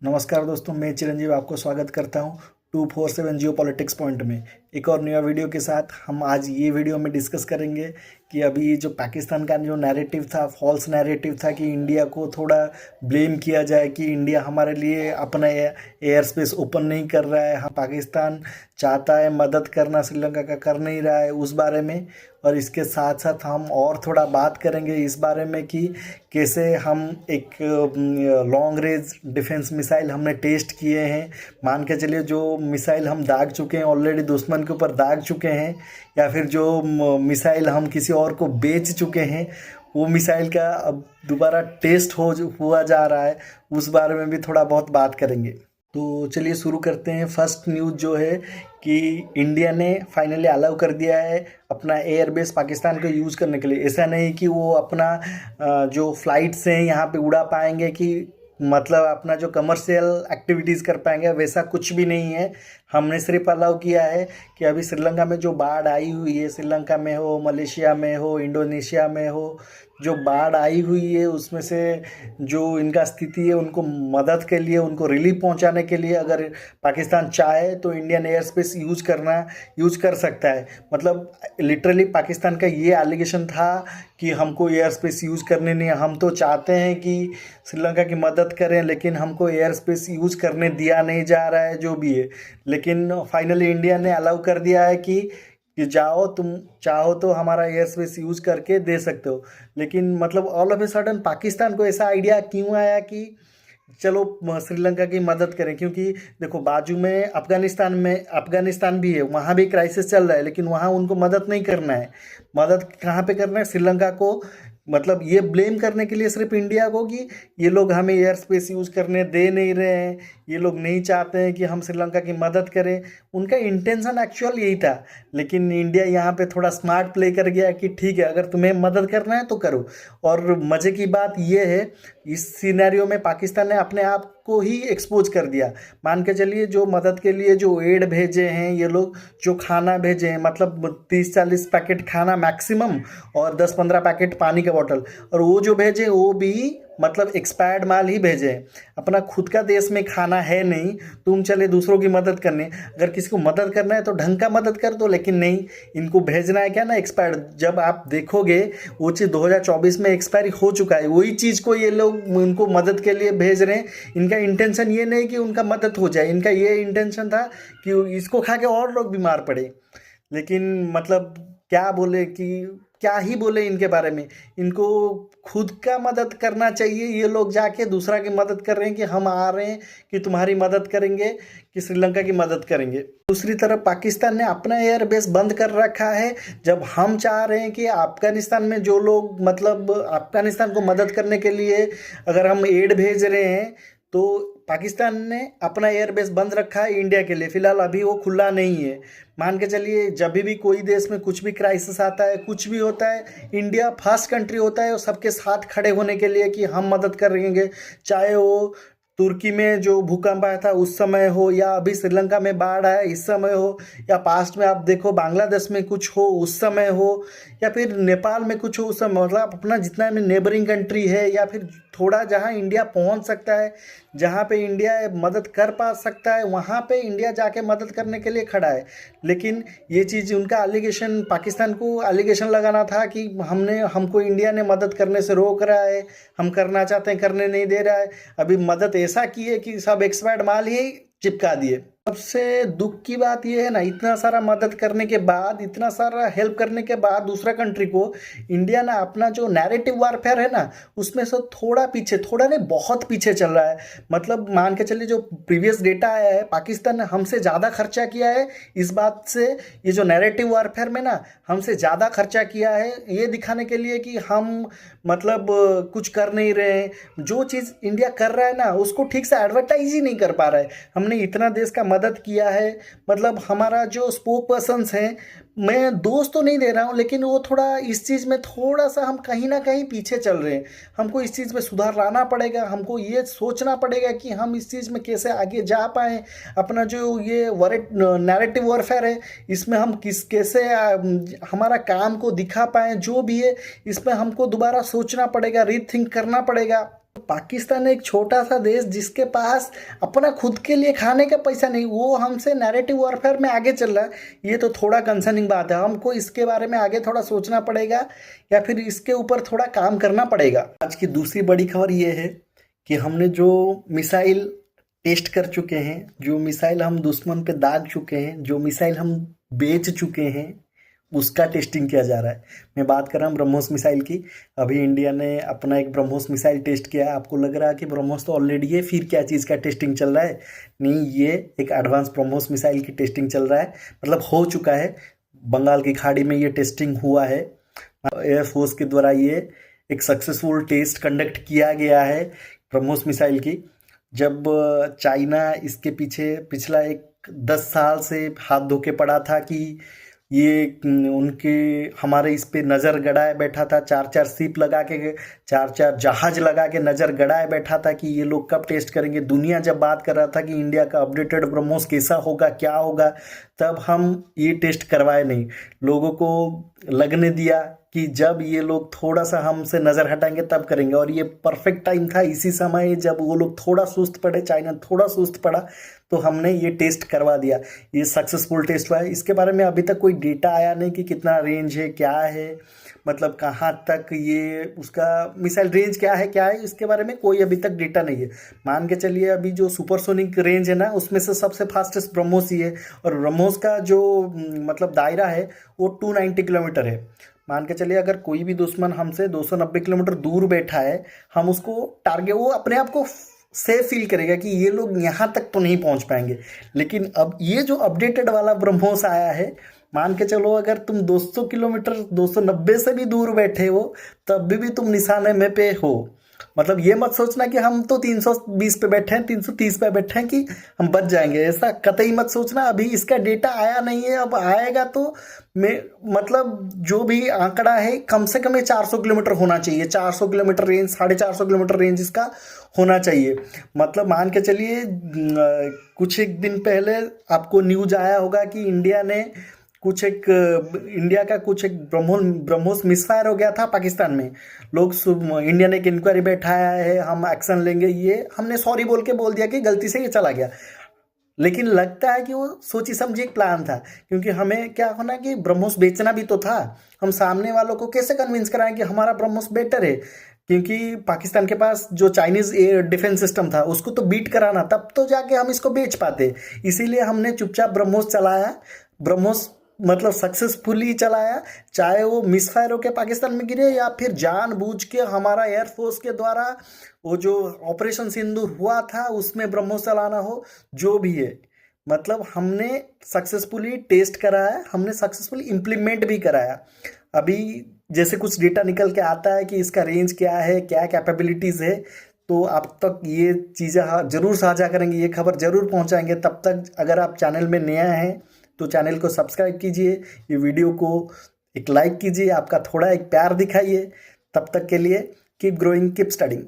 नमस्कार दोस्तों, मैं चिरंजीव आपको स्वागत करता हूं 247 जियो पॉलिटिक्स पॉइंट में। एक और नया वीडियो के साथ हम आज ये वीडियो में डिस्कस करेंगे कि अभी जो पाकिस्तान का जो नैरेटिव था, फॉल्स नैरेटिव था कि इंडिया को थोड़ा ब्लेम किया जाए कि इंडिया हमारे लिए अपना एयर स्पेस ओपन नहीं कर रहा है। हाँ, पाकिस्तान चाहता है मदद करना, श्रीलंका का कर नहीं रहा है, उस बारे में। और इसके साथ साथ हम और थोड़ा बात करेंगे इस बारे में कि कैसे हम एक लॉन्ग रेंज डिफेंस मिसाइल हमने टेस्ट किए हैं। मान के चलिए जो मिसाइल हम दाग चुके हैं ऑलरेडी, दुश्मन के ऊपर दाग चुके हैं, या फिर जो मिसाइल हम किसी और को बेच चुके हैं, वो मिसाइल का अब दोबारा टेस्ट हुआ जा रहा है, उस बारे में भी थोड़ा बहुत बात करेंगे। तो चलिए शुरू करते हैं। फर्स्ट न्यूज़ जो है कि इंडिया ने फाइनली अलाउ कर दिया है अपना एयरबेस पाकिस्तान को यूज़ करने के लिए। ऐसा नहीं कि वो अपना जो फ्लाइट्स हैं यहाँ पे उड़ा पाएंगे, कि मतलब अपना जो कमर्शियल एक्टिविटीज़ कर पाएंगे, वैसा कुछ भी नहीं है। हमने सिर्फ अलाउ किया है कि अभी श्रीलंका में जो बाढ़ आई हुई है, श्रीलंका में हो, मलेशिया में हो, इंडोनेशिया में हो, जो बाढ़ आई हुई है उसमें से जो इनका स्थिति है, उनको मदद के लिए, उनको रिलीफ पहुंचाने के लिए अगर पाकिस्तान चाहे तो इंडियन एयर स्पेस यूज़ कर सकता है। मतलब लिटरली पाकिस्तान का ये एलिगेशन था कि हमको एयर स्पेस यूज़ करने नहीं है, हम तो चाहते हैं कि श्रीलंका की मदद करें, लेकिन हमको एयर स्पेस यूज़ करने दिया नहीं जा रहा है, जो भी है। लेकिन फाइनली इंडिया ने अलाउ कर दिया है कि जाओ, तुम चाहो तो हमारा एयर स्पेस यूज़ करके दे सकते हो। लेकिन मतलब all of a sudden Pakistan को ऐसा आइडिया क्यों आया कि चलो श्रीलंका की मदद करें? क्योंकि देखो, बाजू में अफगानिस्तान भी है, वहाँ भी क्राइसिस चल रहा है, लेकिन वहाँ उनको मदद नहीं करना है। मदद कहाँ पे करना है? श्रीलंका को। मतलब ये ब्लेम करने के लिए सिर्फ इंडिया को कि ये लोग हमें एयर स्पेस यूज़ करने दे नहीं रहे हैं, ये लोग नहीं चाहते हैं कि हम श्रीलंका की मदद करें। उनका इंटेंशन एक्चुअल यही था, लेकिन इंडिया यहाँ पे थोड़ा स्मार्ट प्ले कर गया कि ठीक है, अगर तुम्हें मदद करना है तो करो। और मज़े की बात ये है, इस सिनेरियो में पाकिस्तान ने अपने आप को ही एक्सपोज कर दिया। मान के चलिए जो मदद के लिए जो एड भेजे हैं ये लोग, जो खाना भेजे हैं, मतलब 30-40 पैकेट खाना मैक्सिमम और 10-15 पैकेट पानी का बॉटल, और वो जो भेजे वो भी मतलब एक्सपायर्ड माल ही भेजे हैं। अपना खुद का देश में खाना है नहीं, तुम चले दूसरों की मदद करने। अगर किसी को मदद करना है तो ढंग का मदद कर दो, लेकिन नहीं, इनको भेजना है क्या ना, एक्सपायर्ड। जब आप देखोगे वो चीज़ 2024 में एक्सपायरी हो चुका है, वही चीज़ को ये लोग उनको मदद के लिए भेज रहे हैं। इनका इंटेंशन ये नहीं कि उनका मदद हो जाए, इनका ये इंटेंशन था कि इसको खा के और लोग बीमार पड़े। लेकिन मतलब क्या ही बोले इनके बारे में। इनको खुद का मदद करना चाहिए, ये लोग जाके दूसरा की मदद कर रहे हैं कि हम आ रहे हैं कि तुम्हारी मदद करेंगे, कि श्रीलंका की मदद करेंगे। दूसरी तरफ पाकिस्तान ने अपना एयर बेस बंद कर रखा है। जब हम चाह रहे हैं कि अफगानिस्तान में जो लोग, मतलब अफगानिस्तान को मदद करने के लिए अगर हम एड भेज रहे हैं, तो पाकिस्तान ने अपना एयरबेस बंद रखा है इंडिया के लिए। फिलहाल अभी वो खुला नहीं है। मान के चलिए जब भी कोई देश में कुछ भी क्राइसिस आता है, कुछ भी होता है, इंडिया फर्स्ट कंट्री होता है और सबके साथ खड़े होने के लिए कि हम मदद करेंगे। चाहे वो तुर्की में जो भूकंप आया था उस समय हो, या अभी श्रीलंका में बाढ़ आया इस समय हो, या पास्ट में आप देखो बांग्लादेश में कुछ हो उस समय हो, या फिर नेपाल में कुछ हो उस समय। मतलब अपना जितना भी नेबरिंग कंट्री है, या फिर थोड़ा जहाँ इंडिया पहुँच सकता है, जहाँ पे इंडिया मदद कर पा सकता है, वहाँ पे इंडिया जाके मदद करने के लिए खड़ा है। लेकिन ये चीज़ उनका एलिगेशन, पाकिस्तान को एलिगेशन लगाना था कि हमको इंडिया ने मदद करने से रोक रहा है, हम करना चाहते हैं करने नहीं दे रहा है। अभी मदद ऐसा की है कि सब एक्सपायर्ड माल ही चिपका दिए। सबसे दुख की बात यह है ना, इतना सारा मदद करने के बाद, इतना सारा हेल्प करने के बाद दूसरा कंट्री को, इंडिया ना अपना जो नैरेटिव वारफेयर है ना, उसमें से थोड़ा पीछे, थोड़ा नहीं बहुत पीछे चल रहा है। मतलब मान के चलिए जो प्रीवियस डेटा आया है, पाकिस्तान ने हमसे ज़्यादा खर्चा किया है इस बात से, ये जो नैरेटिव वारफेयर में ना हमसे ज़्यादा खर्चा किया है, ये दिखाने के लिए कि हम मतलब कुछ कर नहीं रहे हैं। जो चीज़ इंडिया कर रहा है ना, उसको ठीक से एडवर्टाइज ही नहीं कर पा रहा है। हमने इतना देश का मदद किया है, मतलब हमारा जो स्पोक पर्सन्स हैं, मैं दोस्त तो नहीं दे रहा हूँ, लेकिन वो थोड़ा इस चीज़ में थोड़ा सा हम कहीं ना कहीं पीछे चल रहे हैं। हमको इस चीज़ में सुधार लाना पड़ेगा। हमको ये सोचना पड़ेगा कि हम इस चीज़ में कैसे आगे जा पाएँ। अपना जो ये नैरेटिव वॉरफेयर है, इसमें हम कैसे हमारा काम को दिखा पाएँ, जो भी है इसमें हमको दोबारा सोचना पड़ेगा, रीथिंक करना पड़ेगा। पाकिस्तान एक छोटा सा देश जिसके पास अपना खुद के लिए खाने का पैसा नहीं, वो हमसे नैरेटिव वॉरफेयर में आगे चल रहा है। ये तो थोड़ा कंसर्निंग बात है। हमको इसके बारे में आगे थोड़ा सोचना पड़ेगा या फिर इसके ऊपर थोड़ा काम करना पड़ेगा। आज की दूसरी बड़ी खबर ये है कि हमने जो मिसाइल टेस्ट कर चुके हैं, जो मिसाइल हम दुश्मन पे दाग चुके हैं, जो मिसाइल हम बेच चुके हैं, उसका टेस्टिंग किया जा रहा है। मैं बात कर रहा हूँ ब्रह्मोस मिसाइल की। अभी इंडिया ने अपना एक ब्रह्मोस मिसाइल टेस्ट किया है। आपको लग रहा है कि ब्रह्मोस तो ऑलरेडी है, फिर क्या चीज़ का टेस्टिंग चल रहा है? नहीं, ये एक एडवांस ब्रह्मोस मिसाइल की टेस्टिंग चल रहा है, मतलब हो चुका है। बंगाल की खाड़ी में ये टेस्टिंग हुआ है। एयरफोर्स के द्वारा ये एक सक्सेसफुल टेस्ट कंडक्ट किया गया है ब्रह्मोस मिसाइल की। जब चाइना इसके पीछे पिछला 10 साल से हाथ धो के पड़ा था कि ये उनके हमारे इस पे नज़र गड़ाए बैठा था, 4-4 शिप लगा के, 4-4 जहाज लगा के नज़र गड़ाए बैठा था कि ये लोग कब टेस्ट करेंगे। दुनिया जब बात कर रहा था कि इंडिया का अपडेटेड ब्रह्मोस कैसा होगा, क्या होगा, तब हम ये टेस्ट करवाए नहीं। लोगों को लगने दिया कि जब ये लोग थोड़ा सा हमसे नज़र हटाएंगे तब करेंगे, और ये परफेक्ट टाइम था। इसी समय जब वो लोग थोड़ा सुस्त पड़े, चाइना थोड़ा सुस्त पड़ा, तो हमने ये टेस्ट करवा दिया। ये सक्सेसफुल टेस्ट हुआ है। इसके बारे में अभी तक कोई डेटा आया नहीं कि कितना रेंज है, क्या है, मतलब कहाँ तक ये उसका मिसाइल रेंज क्या है, इसके बारे में कोई अभी तक डेटा नहीं है। मान के चलिए अभी जो सुपरसोनिक रेंज है ना, उसमें से सबसे फास्टेस्ट ब्रह्मोस ही है, और ब्रह्मोस का जो मतलब दायरा है वो 290 किलोमीटर है। मान के चलिए अगर कोई भी दुश्मन हमसे 290 किलोमीटर दूर बैठा है, हम उसको टारगेट, वो अपने आप को सेफ फील करेगा कि ये लोग यहाँ तक तो नहीं पहुँच पाएंगे। लेकिन अब ये जो अपडेटेड वाला ब्रह्मोस आया है, मान के चलो अगर तुम 200 किलोमीटर 290 से भी दूर बैठे हो, तब भी तुम निशाने में पे हो। मतलब ये मत सोचना कि हम तो 320 पे बैठे हैं, 330 पे बैठे हैं कि हम बच जाएंगे, ऐसा कतई मत सोचना। अभी इसका डेटा आया नहीं है, अब आएगा तो मतलब जो भी आंकड़ा है कम से कम 400 किलोमीटर होना चाहिए। 400 किलोमीटर रेंज, 450 किलोमीटर रेंज इसका होना चाहिए। मतलब मान के चलिए कुछ एक दिन पहले आपको न्यूज आया होगा कि इंडिया का कुछ एक ब्रह्मोस मिसफायर हो गया था पाकिस्तान में। लोग इंडिया ने एक इंक्वायरी बैठाया है, हम एक्शन लेंगे। ये हमने सॉरी बोल दिया कि गलती से ये चला गया, लेकिन लगता है कि वो सोची समझी एक प्लान था। क्योंकि हमें क्या होना कि ब्रह्मोस बेचना भी तो था। हम सामने वालों को कैसे कन्विंस कराएं कि हमारा ब्रह्मोस बेटर है, क्योंकि पाकिस्तान के पास जो चाइनीज़ एयर डिफेंस सिस्टम था उसको तो बीट कराना, तब तो जाके हम इसको बेच पाते। इसीलिए हमने चुपचाप ब्रह्मोस चलाया। ब्रह्मोस मतलब सक्सेसफुली चलाया, चाहे वो मिसफायर होकर पाकिस्तान में गिरे या फिर जानबूझ के हमारा एयरफोर्स के द्वारा वो जो ऑपरेशन सिंदूर हुआ था उसमें ब्रह्मोस चलाना हो, जो भी है। मतलब हमने सक्सेसफुली टेस्ट कराया, हमने सक्सेसफुली इम्प्लीमेंट भी कराया। अभी जैसे कुछ डेटा निकल के आता है कि इसका रेंज क्या है, क्या कैपेबिलिटीज़ है, तो आप तक ये चीज़ें ज़रूर साझा करेंगे, ये खबर ज़रूर पहुंचाएंगे। तब तक अगर आप चैनल में नया हैं तो चैनल को सब्सक्राइब कीजिए, ये वीडियो को एक लाइक कीजिए, आपका थोड़ा एक प्यार दिखाइए। तब तक के लिए कीप ग्रोइंग, कीप स्टडिंग।